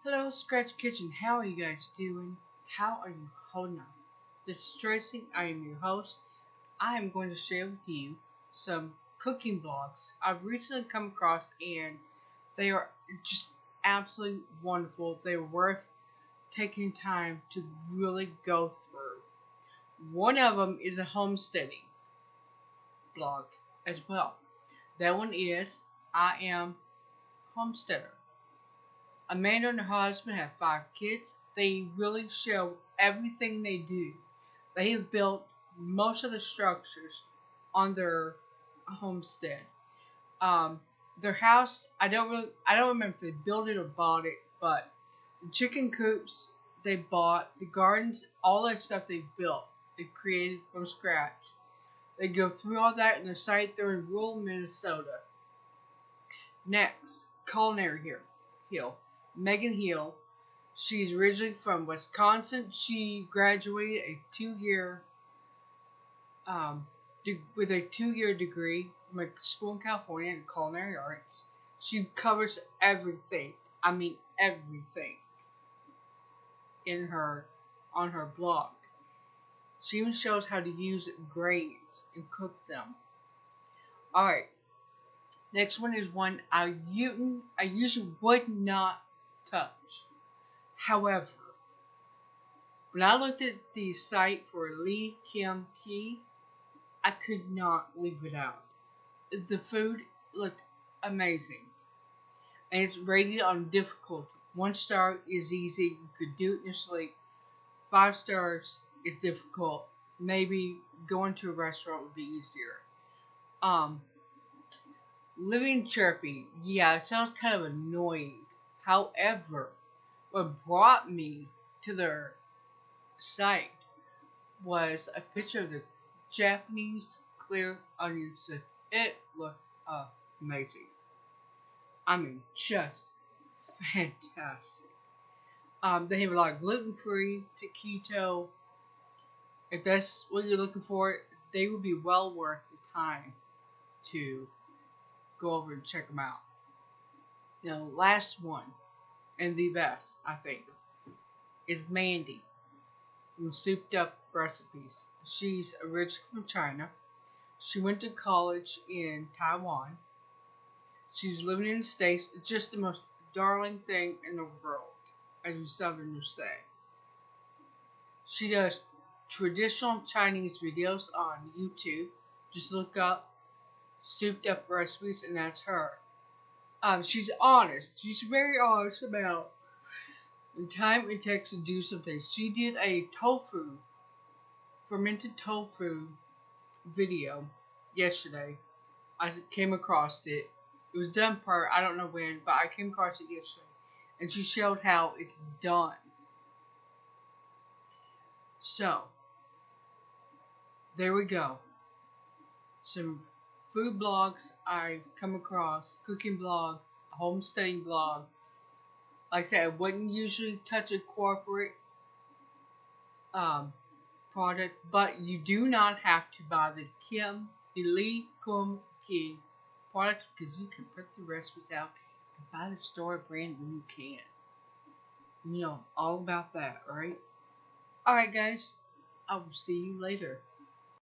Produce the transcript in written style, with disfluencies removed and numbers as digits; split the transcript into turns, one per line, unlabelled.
Hello, Scratch Kitchen. How are you guys doing? How are you holding up? This is Tracy. I am your host. I am going to share with you some cooking blogs I've recently come across, and they are just absolutely wonderful. They're worth taking time to really go through. One of them is a homesteading blog as well. That one is I Am Homesteader. Amanda and her husband have 5 kids. They really show everything they do. They have built most of the structures on their homestead. Um, their house, I don't remember if they built it or bought it, but the chicken coops they bought, the gardens, all that stuff they built, they created from scratch. They go through all that in their site. They're in rural Minnesota. Next, Hill. Meggan Hill. She's originally from Wisconsin. She graduated a 2-year with a 2-year degree from a school in California in culinary arts. She covers everything. I mean everything in her on her blog. She even shows how to use grains and cook them. Alright, next one is one I usually would not touch. However, when I looked at the site for Kum Kee, I could not leave it out. The food looked amazing, and it's rated on difficulty. 1 star is easy, you could do it in your sleep. 5 stars is difficult. Maybe going to a restaurant would be easier. Um, Living chirpy, yeah, it sounds kind of annoying. However, what brought me to their site was a picture of the Japanese clear onion soup. It looked amazing. I mean, just fantastic. They have a lot of gluten-free to keto. If that's what you're looking for, they would be well worth the time to go over and check them out. Now, last one, and the best, I think, is Mandy from Souped Up Recipes. She's originally from China. She went to college in Taiwan. She's living in the States. It's just the most darling thing in the world, as you Southerners say. She does traditional Chinese videos on YouTube. Just look up Souped Up Recipes, and that's her. She's honest. She's very honest about the time it takes to do something. She did a fermented tofu video yesterday. I came across it. It was done prior, I don't know when, but I came across it yesterday. And she showed how it's done. So, there we go. Some food blogs I've come across, cooking blogs, homesteading blog. Like I said, I wouldn't usually touch a corporate product, but you do not have to buy the Kum Kee products because you can print the recipes out and buy the store brand when you can. You know all about that, right? Alright guys, I will see you later.